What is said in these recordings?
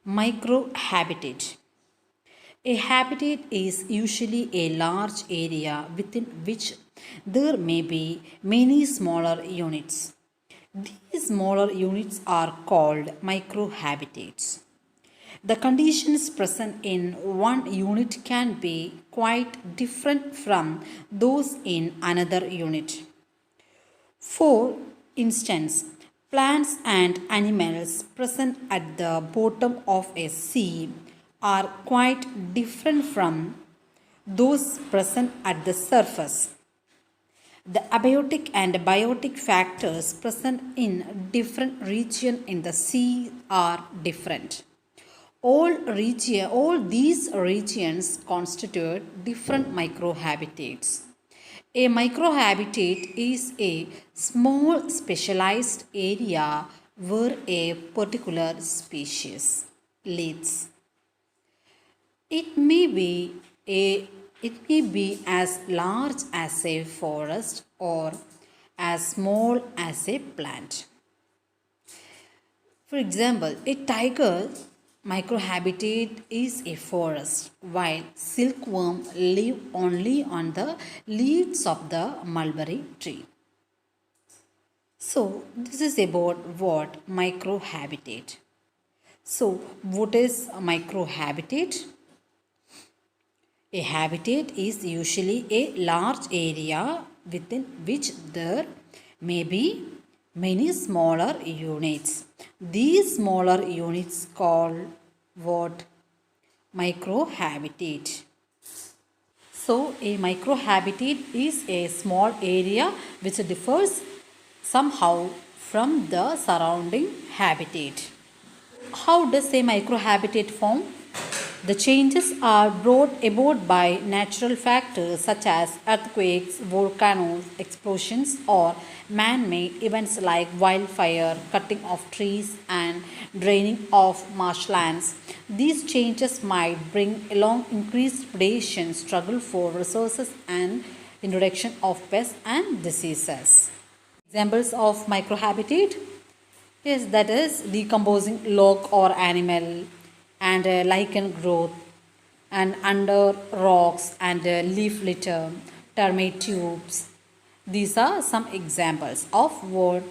Microhabitat. A habitat is usually a large area within which there may be many smaller units. These smaller units are called microhabitats. The conditions present in one unit can be quite different from those in another unit. For instance, plants and animals present at the bottom of a sea are quite different from those present at the surface. The abiotic and biotic factors present in different regions in the sea are different. All these regions constitute different microhabitats. A microhabitat is a small specialized area where a particular species lives. It may be a it may be as large as a forest or as small as a plant. For example, a tiger microhabitat is a forest, while silkworm live only on the leaves of the mulberry tree. So, this is about what microhabitat. So, what is a microhabitat? A habitat is usually a large area within which there may be many smaller units. These smaller units called what? Microhabitat. So a microhabitat is a small area which differs somehow from the surrounding habitat. How does a microhabitat form? The changes are brought about by natural factors such as earthquakes, volcanoes, explosions, or man made events like wildfire, cutting of trees, and draining of marshlands. These changes might bring along increased predation, struggle for resources, and introduction of pests and diseases. Examples of microhabitat? Yes, that is decomposing log or animal and lichen growth and under rocks and leaf litter, termite tubes. These are some examples of what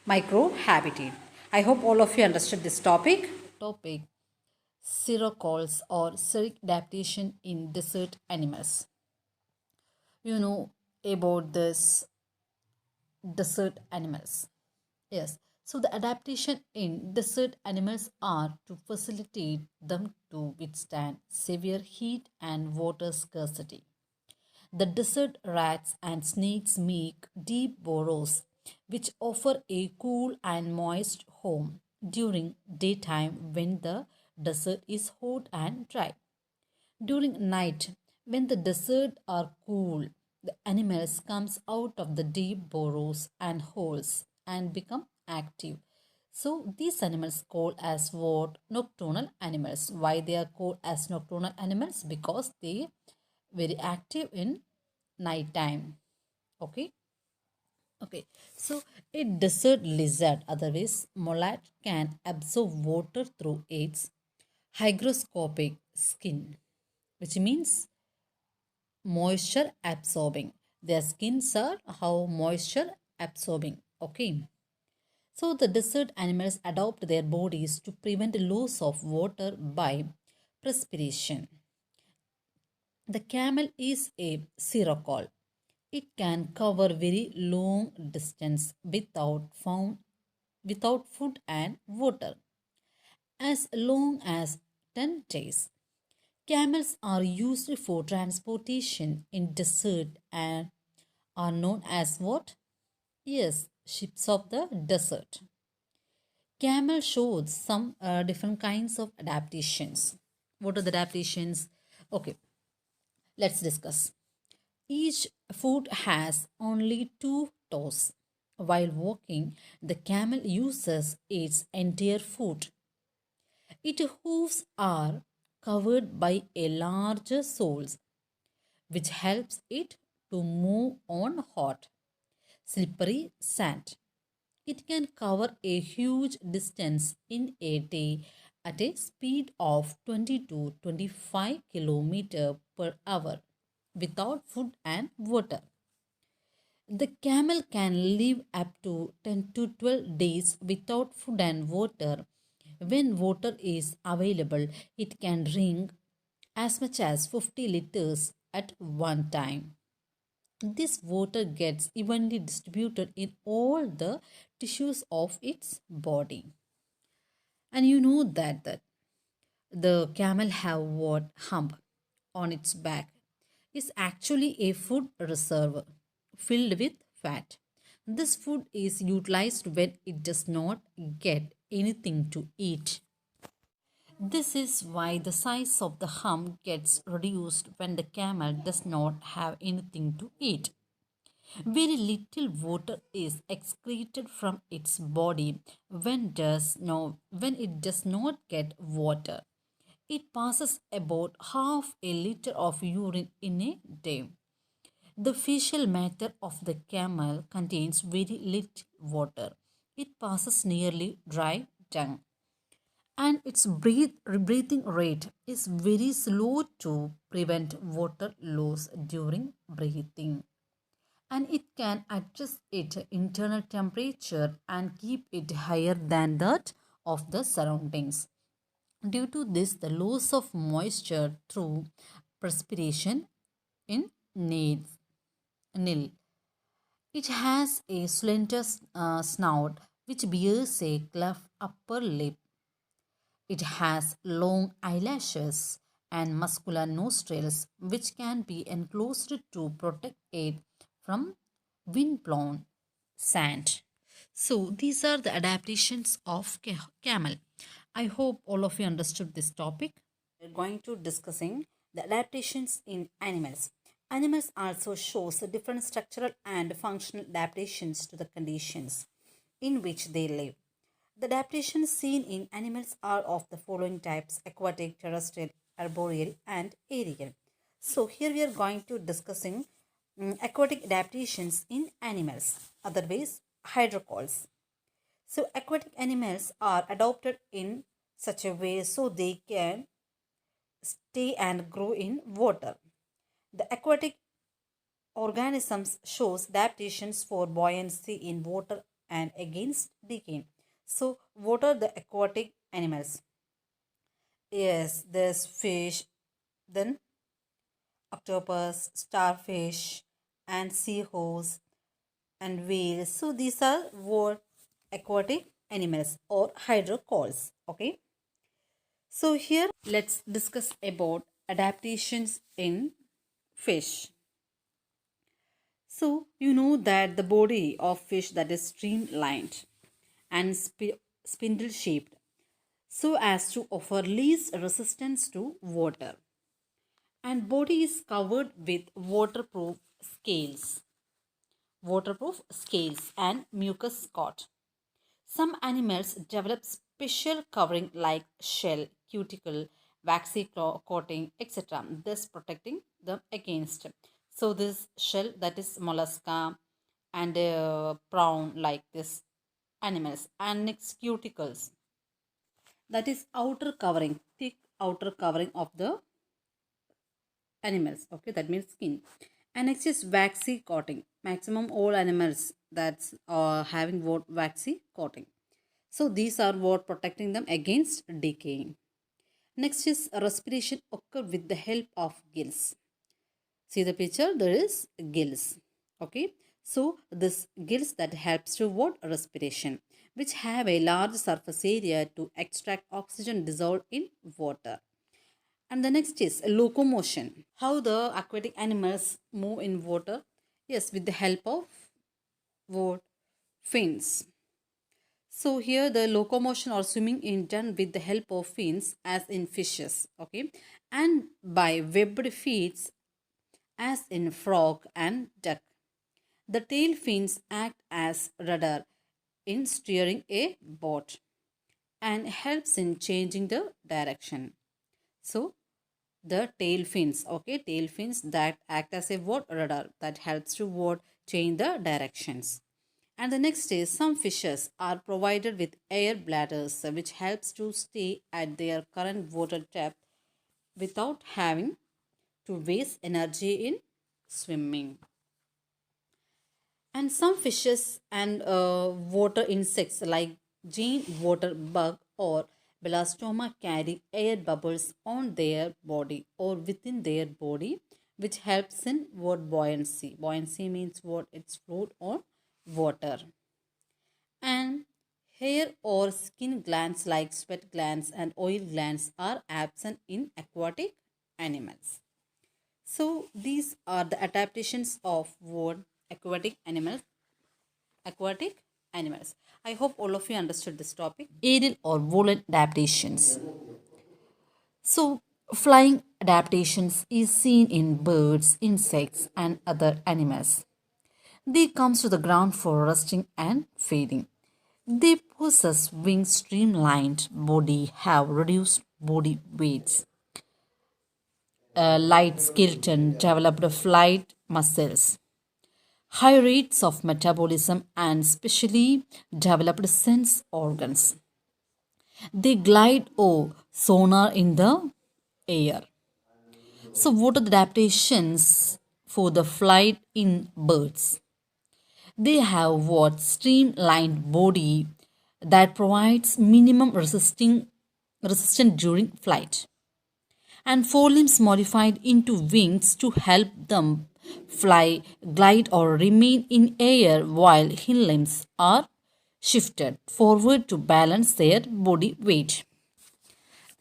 microhabitat. I hope all of you understood this topic. Topic: Serocols or seric adaptation in desert animals. You know about this desert animals. Yes. So the adaptation in desert animals are to facilitate them to withstand severe heat and water scarcity. The desert rats and snakes make deep burrows which offer a cool and moist home during daytime when the desert is hot and dry. During night, when the desert are cool, the animals comes out of the deep burrows and holes and become active. So these animals called as what? Nocturnal animals. Why they are called as nocturnal animals? Because they very active in night time. Okay. Okay. So a desert lizard, otherwise mollat, can absorb water through its hygroscopic skin, which means moisture absorbing. Their skins are how moisture absorbing. Okay. So the desert animals adapt their bodies to prevent loss of water by perspiration. The camel is a cirrocol. It can cover very long distance without food and water as long as 10 days. Camels are used for transportation in desert and are known as what? Yes, ships of the desert. Camel shows some different kinds of adaptations. What are the adaptations? Okay, let's discuss. Each foot has only two toes. While walking, the camel uses its entire foot. Its hooves are covered by a larger soles, which helps it to move on hot, slippery sand. It can cover a huge distance in a day, at a speed of 20 to 25 km per hour without food and water. The camel can live up to 10 to 12 days without food and water. When water is available, it can drink as much as 50 liters at one time. This water gets evenly distributed in all the tissues of its body. And you know that the camel have what hump on its back is actually a food reserve filled with fat. This food is utilized when it does not get anything to eat. This is why the size of the hump gets reduced when the camel does not have anything to eat. Very little water is excreted from its body when it does not get water. It passes about half a liter of urine in a day. The facial matter of the camel contains very little water. It passes nearly dry tongue. And its breathing rate is very slow to prevent water loss during breathing. And it can adjust its internal temperature and keep it higher than that of the surroundings. Due to this, the loss of moisture through perspiration in nil. It has a slender snout which bears a cleft upper lip. It has long eyelashes and muscular nostrils which can be enclosed to protect it from wind-blown sand. So these are the adaptations of camel. I hope all of you understood this topic. We're going to discussing the adaptations in animals. Animals also shows different structural and functional adaptations to the conditions in which they live. The adaptations seen in animals are of the following types: aquatic, terrestrial, arboreal, and aerial. So here we are going to discussing aquatic adaptations in animals, otherwise hydrocols. So aquatic animals are adopted in such a way so they can stay and grow in water. The aquatic organisms shows adaptations for buoyancy in water and against decay. So what are the aquatic animals? Yes, there's fish, then octopus, starfish, and seahorse and whales. So these are what aquatic animals or hydrocols. Okay. So here let's discuss about adaptations in fish. So you know that the body of fish that is streamlined and spindle shaped so as to offer least resistance to water, and body is covered with waterproof scales and mucus coat. Some animals develop special covering like shell, cuticle, waxy coating, etc., thus protecting them against. So this shell, that is mollusca and prawn like this animals, and next cuticles, that is outer covering, thick outer covering of the animals. Okay, that means skin. And next is waxy coating. Maximum all animals that's having what waxy coating. So these are what protecting them against decaying. Next is respiration occur with the help of gills. See the picture, there is gills. Okay. So this gills that helps to what respiration, which have a large surface area to extract oxygen dissolved in water. And the next is locomotion. How the aquatic animals move in water? Yes, with the help of what? Fins. So here the locomotion or swimming is done with the help of fins as in fishes, okay, and by webbed feet as in frog and duck. The tail fins act as rudder in steering a boat and helps in changing the direction. So the tail fins, okay, tail fins that act as a what? Rudder that helps to what? Change the directions. And the next is some fishes are provided with air bladders which helps to stay at their current water depth without having to waste energy in swimming. And some fishes and water insects like giant water bug or belastoma carry air bubbles on their body or within their body, which helps in word buoyancy. Buoyancy means what, it's float on water. And hair or skin glands like sweat glands and oil glands are absent in aquatic animals. So these are the adaptations of what aquatic animals. Aquatic animals. I hope all of you understood this topic. Aerial or woolen adaptations. So flying adaptations is seen in birds, insects, and other animals. They come to the ground for resting and feeding. They possess wings streamlined body, have reduced body weights, light skeleton, developed flight muscles, high rates of metabolism, and specially developed sense organs. They glide or sonar in the air. So, what are the adaptations for the flight in birds? They have what streamlined body that provides minimum resistance during flight, and forelimbs modified into wings to help them fly, glide, or remain in air, while hind limbs are shifted forward to balance their body weight.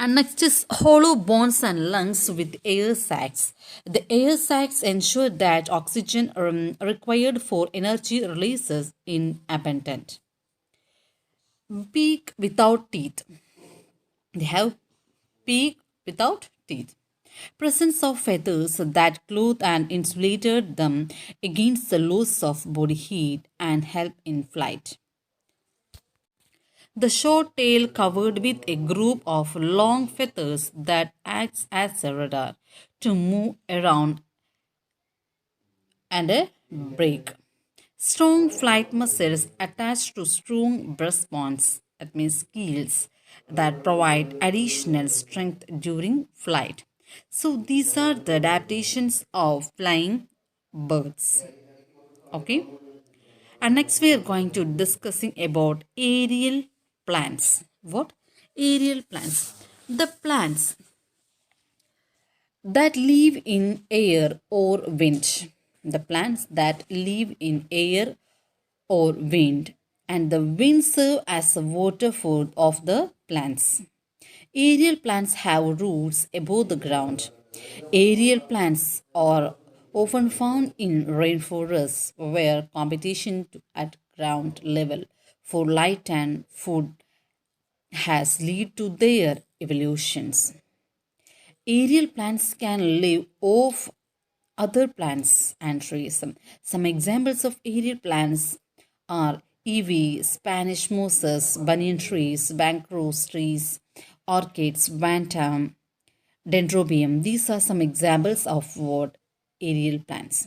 And next is hollow bones and lungs with air sacs. The air sacs ensure that oxygen required for energy releases in abundant. Beak without teeth. They have beak without teeth. Presence of feathers that clothe and insulated them against the loss of body heat and help in flight. The short tail covered with a group of long feathers that acts as a radar to move around and a brake. Strong flight muscles attached to strong breastbones, that means skills, that provide additional strength during flight. So these are the adaptations of flying birds. Okay. And next we are going to discussing about aerial plants. What? Aerial plants. The plants that live in air or wind. The plants that live in air or wind, and the wind serve as a water food of the plants. Aerial plants have roots above the ground. Aerial plants are often found in rainforests where competition at ground level for light and food has led to their evolutions. Aerial plants can live off other plants and trees. Some examples of aerial plants are ivy, Spanish mosses, banyan trees, bank rose trees, orchids, bantam, dendrobium. These are some examples of what aerial plants.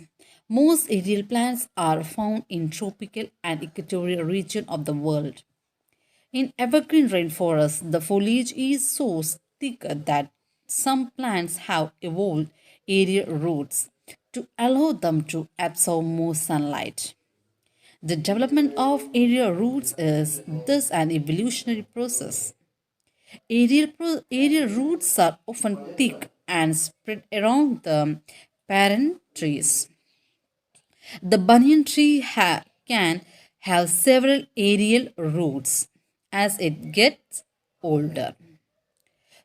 Most aerial plants are found in tropical and equatorial region of the world. In evergreen rainforests, the foliage is so thick that some plants have evolved aerial roots to allow them to absorb more sunlight. The development of aerial roots is thus an evolutionary process. Aerial roots are often thick and spread around the parent trees. The banyan tree can have several aerial roots as it gets older.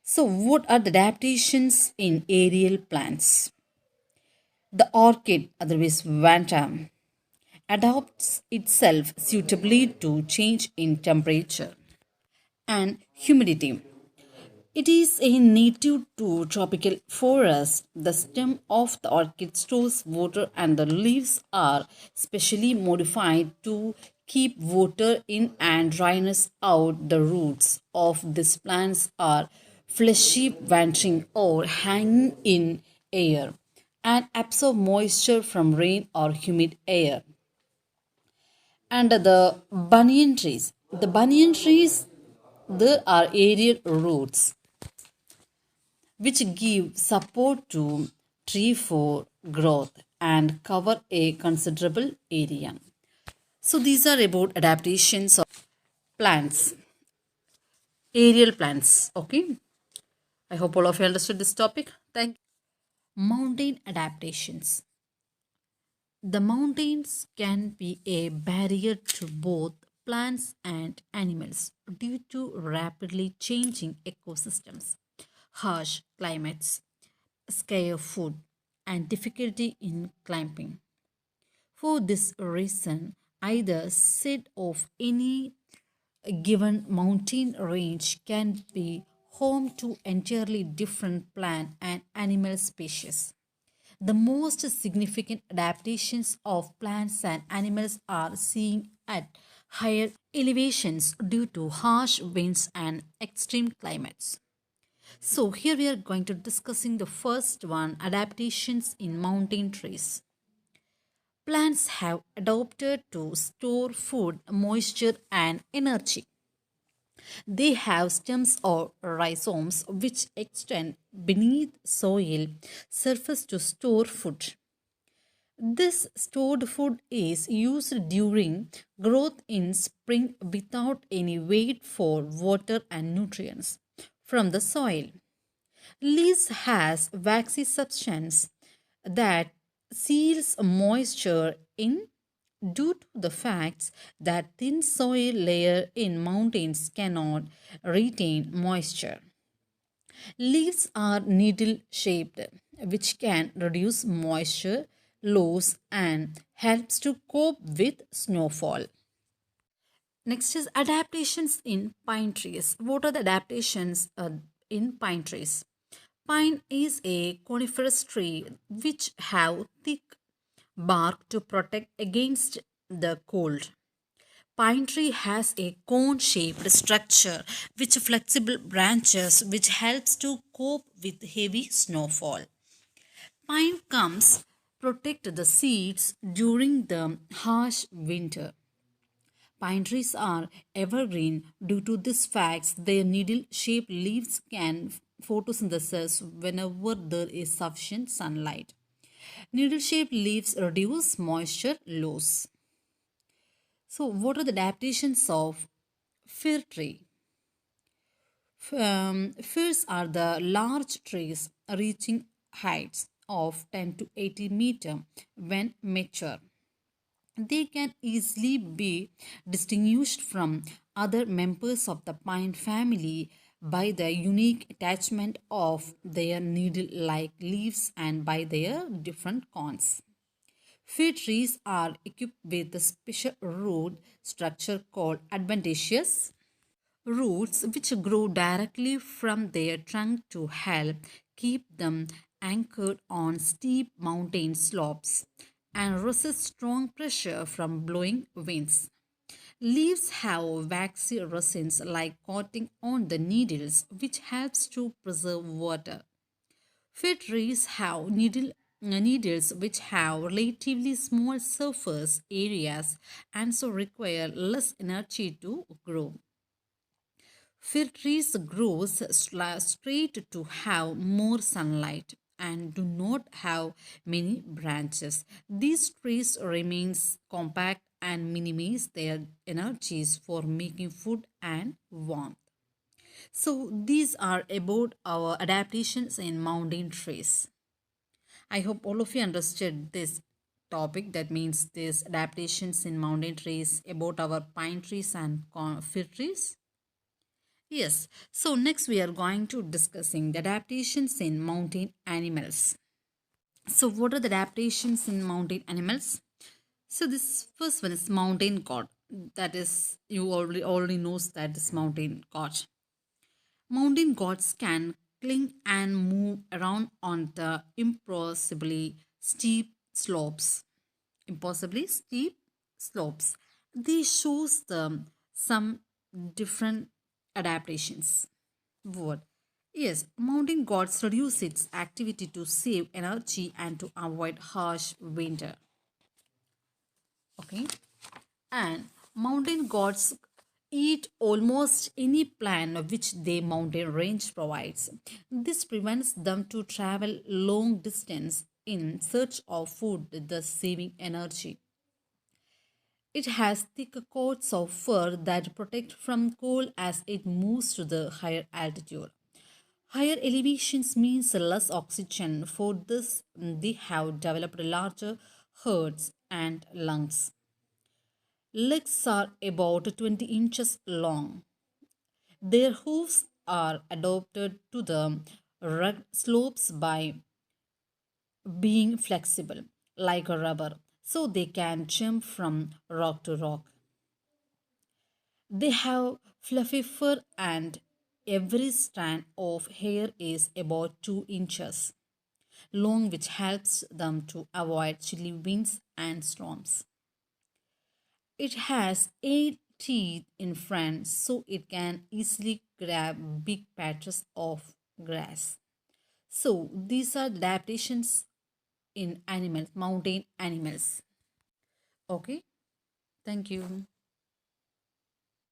So, what are the adaptations in aerial plants? The orchid, otherwise bantam, adapts itself suitably to change in temperature and humidity. It is a native to tropical forest. The stem of the orchid stores water and the leaves are specially modified to keep water in and dryness out. The roots of these plants are fleshy, branching or hanging in air and absorb moisture from rain or humid air. And the banyan trees. The banyan trees, there are aerial roots which give support to tree for growth and cover a considerable area. So these are about adaptations of plants, aerial plants. Okay, I hope all of you understood this topic. Thank you. Mountain adaptations. The mountains can be a barrier to both plants and animals due to rapidly changing ecosystems, harsh climates, scarce food, and difficulty in climbing. For this reason, either set of any given mountain range can be home to entirely different plant and animal species. The most significant adaptations of plants and animals are seen at higher elevations due to harsh winds and extreme climates. So here we are going to discussing the first one, adaptations in mountain trees. Plants have adapted to store food, moisture and energy. They have stems or rhizomes which extend beneath soil surface to store food. This stored food is used during growth in spring without any wait for water and nutrients from the soil. Leaves has waxy substance that seals moisture in due to the fact that thin soil layer in mountains cannot retain moisture. Leaves are needle shaped, which can reduce moisture loss and helps to cope with snowfall. Next is adaptations in pine trees. What are the adaptations in pine trees? Pine is a coniferous tree which have thick bark to protect against the cold. Pine tree has a cone-shaped structure with flexible branches which helps to cope with heavy snowfall. Pine cones protect the seeds during the harsh winter. Pine trees are evergreen due to this fact their needle-shaped leaves can photosynthesize whenever there is sufficient sunlight. Needle-shaped leaves reduce moisture loss. So what are the adaptations of fir tree? Firs are the large trees reaching heights of 10 to 80 meter when mature. They can easily be distinguished from other members of the pine family by the unique attachment of their needle-like leaves and by their different cones. Fir trees are equipped with a special root structure called adventitious roots which grow directly from their trunk to help keep them anchored on steep mountain slopes and resist strong pressure from blowing winds. Leaves have waxy resins like coating on the needles which helps to preserve water. Fir trees have needles which have relatively small surface areas and so require less energy to grow. Fir trees grow straight to have more sunlight and do not have many branches. These trees remain compact and minimize their energies for making food and warmth. So these are about our adaptations in mountain trees. I hope all of you understood this topic, that means these adaptations in mountain trees about our pine trees and fir trees. Yes, so next we are going to discussing the adaptations in mountain animals. So what are the adaptations in mountain animals? So this first one is mountain goat. That is, you already knows that is mountain goat. Mountain goats can cling and move around on the impossibly steep slopes. Impossibly steep slopes. This shows them some different adaptations. What? Yes, mountain goats reduce its activity to save energy and to avoid harsh winter. Okay. And mountain goats eat almost any plant which the mountain range provides. This prevents them to travel long distance in search of food, thus saving energy. It has thick coats of fur that protect from cold as it moves to the higher altitude. Higher elevations means less oxygen. For this, they have developed larger hearts and lungs. Legs are about 20 inches long. Their hooves are adapted to the rugged slopes by being flexible, like a rubber, so they can jump from rock to rock. They have fluffy fur and every strand of hair is about 2 inches long, which helps them to avoid chilly winds and storms. It has 8 teeth in front so it can easily grab big patches of grass. So, these are adaptations in animals, mountain animals. Okay, thank you.